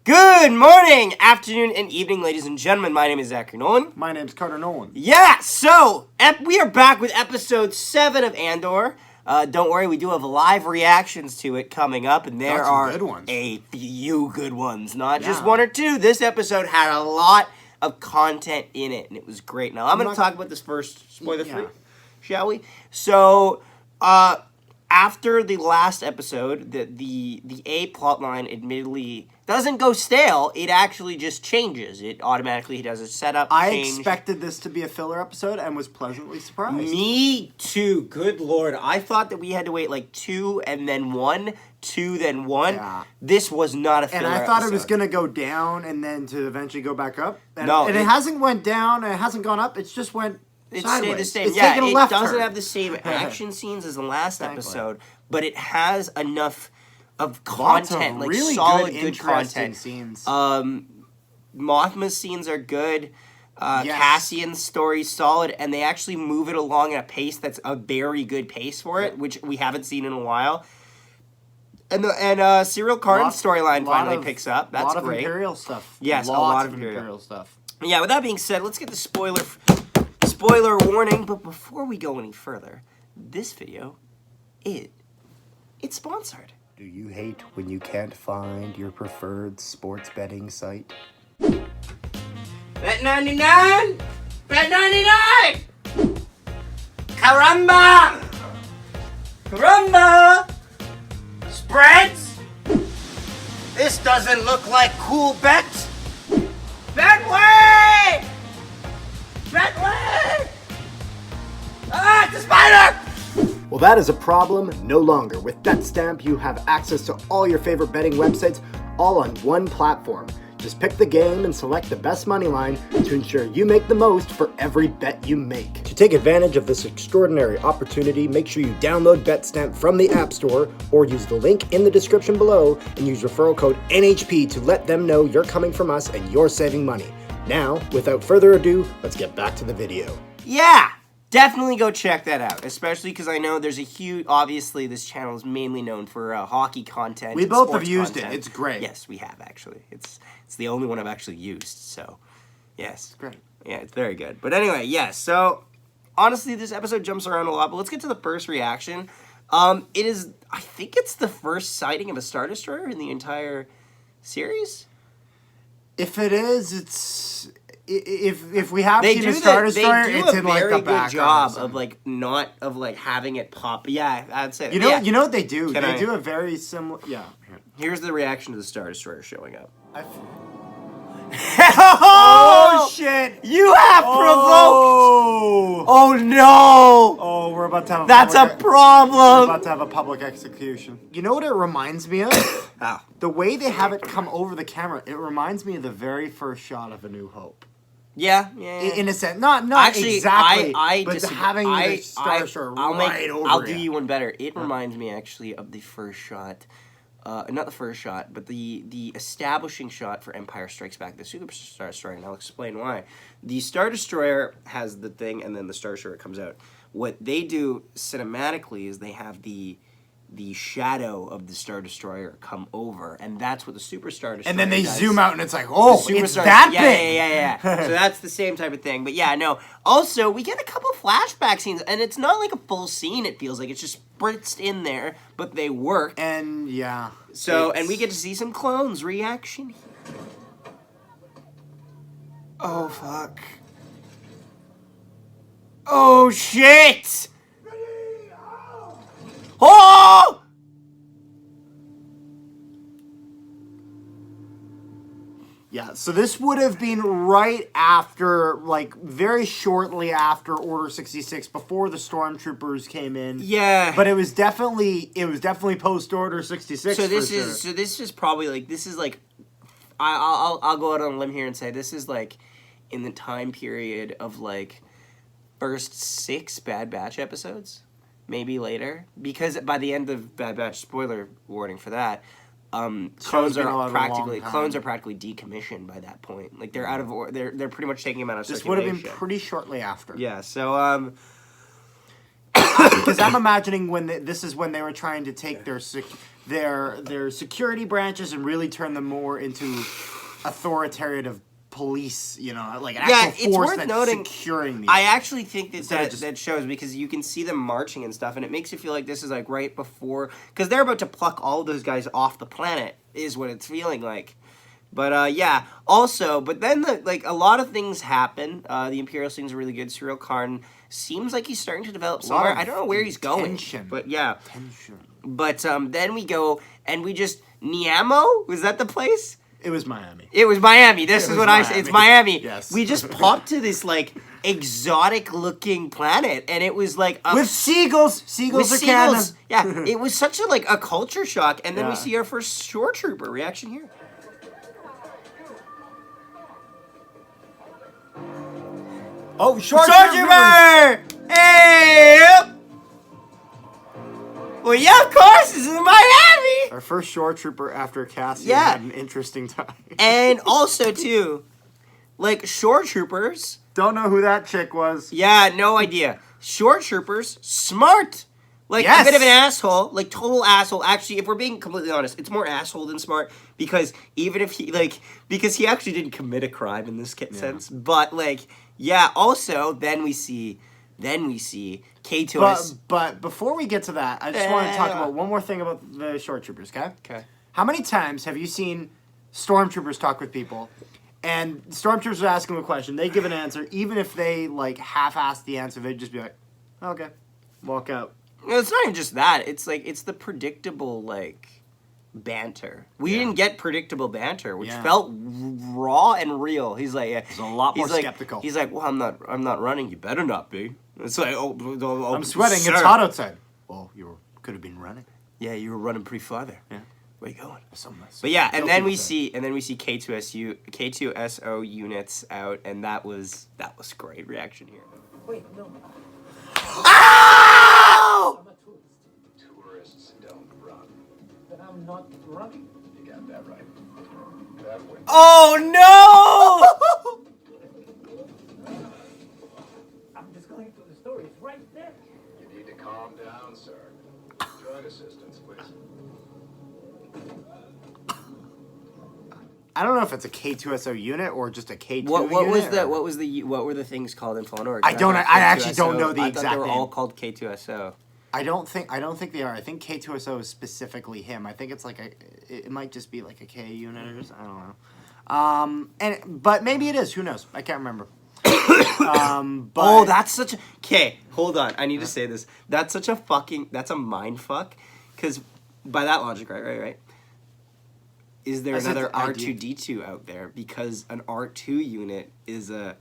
Good morning, afternoon, and evening, ladies and gentlemen. My name is Zachary Nolan. My name's Carter Nolan. Yeah, so we are back with episode 7 of Andor. Don't worry, we do have live reactions to it coming up, and there are good ones. A few good ones, not just one or two. This episode had a lot of content in it, and it was great. Now, I'm going to talk about this first, spoiler-free, shall we? So, after the last episode, the A plotline admittedly doesn't go stale. It actually just changes. It automatically does a setup change. I expected this to be a filler episode and was pleasantly surprised. Me too. Good Lord. I thought that we had to wait like 2 and then 1, 2 then 1. Yeah. This was not a filler And I thought episode. It was going to go down and then to eventually go back up. And, no. And it hasn't went down and it hasn't gone up. It's just went It sideways. stayed the same. It's yeah, taken a it left doesn't turn. have the same action scenes as the last episode, but it has enough of content, like really solid, good content. Scenes. Mothma's scenes are good. Cassian's story's solid, and they actually move it along at a pace that's a very good pace for it, which we haven't seen in a while. And Cyril Karn's storyline finally picks up. That's great. A lot of Imperial stuff. Yes, Lots a lot of Imperial stuff. Yeah, with that being said, let's get the spoiler warning. But before we go any further, this video, it's sponsored. Do you hate when you can't find your preferred sports betting site? Bet99! Bet99! Caramba! Caramba! Spreads? This doesn't look like cool bets. Betway! Betway! Ah, it's a spider! Well, that is a problem no longer. With BetStamp, you have access to all your favorite betting websites all on one platform. Just pick the game and select the best money line to ensure you make the most for every bet you make. To take advantage of this extraordinary opportunity, make sure you download BetStamp from the App Store or use the link in the description below and use referral code NHP to let them know you're coming from us and you're saving money. Now, without further ado, let's get back to the video. Yeah! Definitely go check that out, especially because I know there's a huge... Obviously, this channel is mainly known for hockey content. We both have used it. It's great. Yes, we have, actually. It's the only one I've actually used, so... Yes. It's great. Yeah, it's very good. But anyway, yes, so... Honestly, this episode jumps around a lot, but let's get to the first reaction. It is... I think it's the first sighting of a Star Destroyer in the entire series? If it is, it's... If we have seen a Star Destroyer, it's in like the background. They do a very good job of like having it pop. Yeah, I'd say. You know what they do? They do a very similar. Yeah. Here's the reaction to the Star Destroyer showing up. Oh shit! You have provoked. Oh no! Oh, we're about to have. That's a problem. We're about to have a public execution. You know what it reminds me of? How? The way they have it come over the camera, it reminds me of the very first shot of A New Hope. Yeah. In a sense, not actually, exactly. I but disagree. having the Star Destroyer I'll do you one better. It reminds me actually of the first shot. Not the first shot, but the establishing shot for Empire Strikes Back, the Super Star Destroyer, and I'll explain why. The Star Destroyer has the thing, and then the Star Destroyer comes out. What they do cinematically is they have the shadow of the Star Destroyer come over, and that's what the Super Star Destroyer And then they does. zoom out, and it's like, oh, it's that big! Yeah. So that's the same type of thing. But yeah, no. Also, we get a couple flashback scenes, and it's not like a full scene, it feels like. It's just spritzed in there, but they work. And, yeah. So, and we get to see some clones reaction. Oh, fuck. Oh, shit! Oh! Yeah, so this would have been right after, like, very shortly after Order 66, before the Stormtroopers came in. Yeah. But it was definitely post Order 66. So this is probably like, this is like, I'll go out on a limb here and say this is like in the time period of like first 6 Bad Batch episodes. Maybe later, because by the end of Bad Batch, spoiler warning for that, clones are practically decommissioned by that point. Like they're out of they're pretty much taking them out of circulation. This would have been pretty shortly after. Yeah. So because I'm imagining this is when they were trying to take their their security branches and really turn them more into authoritative police, like an actual it's force worth that's noting, securing these. I actually think Instead of that shows because you can see them marching and stuff, and it makes you feel like this is like right before, because they're about to pluck all those guys off the planet, is what it's feeling like. But yeah, also, but then a lot of things happen. The Imperial scene's really good. Cyril Karn seems like he's starting to develop somewhere. I don't know where he's going, tension. but yeah. Tension. But then we go and we just Niamo. Was that the place? It was Miami. It was Miami. This is what I say. It's Miami. Yes. We just popped to this like exotic looking planet, and it was like with seagulls. Seagulls are canon. Yeah, it was such a culture shock, and then we Yeah. see our first shore trooper reaction here. Oh, shore trooper! Hey! Well, yeah, of course, this is Miami. Our first shore trooper after Cassian Yeah. had an interesting time. And also too, like shore troopers. Don't know who that chick was. Yeah, no idea. Shore troopers, smart. Like Yes. a bit of an asshole, like total asshole. Actually, if we're being completely honest, it's more asshole than smart because even if because he actually didn't commit a crime in this sense. But also then we see K2S. But before we get to that, I just want to talk about one more thing about the shore troopers, okay? Okay. How many times have you seen stormtroopers talk with people, and stormtroopers are asking them a question, they give an answer, even if they half-ass the answer, they'd just be like, okay, walk out. No, it's not even just that. It's it's the predictable banter. We didn't get predictable banter, which felt raw and real. He's like, He's a lot more skeptical. He's like, well, I'm not running. You better not be. It's like, oh, I'm sweating. sir. It's hot outside. Well, you could have been running. Yeah, you were running pretty far there. Yeah. Where you going? But yeah, and then we see K2SO units out, and that was great reaction here. Wait, no. Ow! I'm a tourist. Tourists don't run. But I'm not running. You got that right. That went. Oh no! I'm just going to the store. It's right there. You need to calm down, sir. Drug assistance, please. I don't know if it's a K2SO unit or just a K2 What unit. what were the things called in Fallen Order? I actually don't know the I exact thought they were all name. called K2SO. I don't think they are. I think K2SO is specifically him. I think it's it might just be like a K unit or something. I don't know. But maybe it is. Who knows? I can't remember. But That's such a... Okay, hold on. I need to say this. That's such a that's a mind fuck. Because by that logic, right? Is there I said another the idea. R2-D2 out there? Because an R2 unit is a...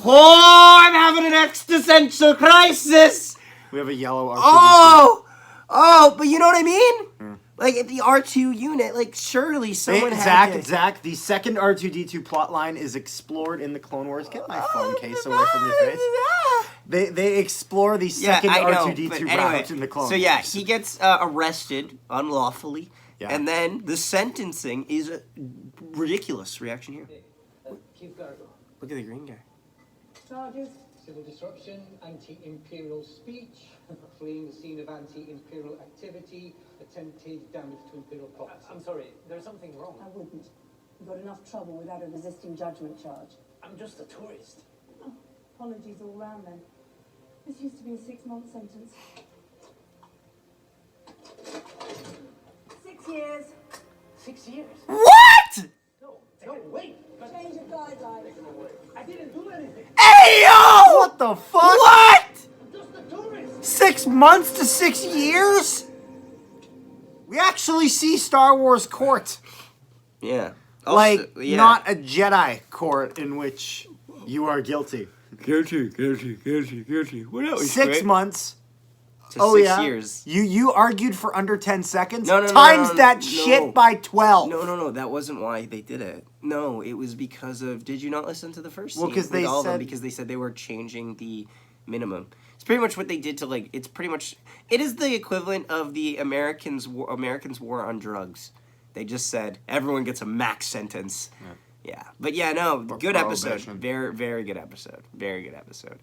Oh, I'm having an existential crisis! we have a yellow R2D2. But you know what I mean? Like, if the R2 unit, surely someone had to... Zach, the second R2D2 plotline is explored in the Clone Wars. Get my phone case away from your face. They explore the second R2D2 route in the Clone Wars. So yeah, he gets arrested unlawfully, Yeah. and then the sentencing is a ridiculous reaction here. Keep guard. Look at the green guy. Charges. Civil disruption, anti-imperial speech, fleeing the scene of anti-imperial activity, attempted damage to imperial property. I'm sorry, there's something wrong. I wouldn't. You've got enough trouble without a resisting judgment charge. I'm just a tourist. Oh, apologies all round then. This used to be a 6-month sentence. 6 years. 6 years? What? No, wait. Change of guidelines. I didn't do anything. Hey yo! What the fuck? What? I'm just a tourist. 6 months to 6 years? We actually see Star Wars court. Yeah. Not a Jedi court in which you are guilty. Guilty. What else? 6 months. To 6 years. You argued for under 10 seconds? No, Times that no. shit by 12. No, that wasn't why they did it. No, it was because of... Did you not listen to the first Well, scene? 'cause they With all of them? said- Because they said they were changing the minimum. It's pretty much what they did to, it's pretty much... It is the equivalent of the Americans' war on drugs. They just said, everyone gets a max sentence. Yeah. But yeah, no, good episode. prohibition. Very, very good episode. Very good episode.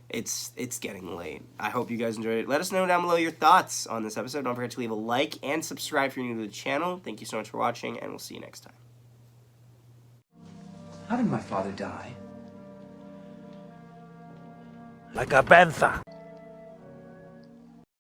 It's getting late. I hope you guys enjoyed it. Let us know down below your thoughts on this episode. Don't forget to leave a like and subscribe if you're new to the channel. Thank you so much for watching, and we'll see you next time. How did my father die? Like a panther.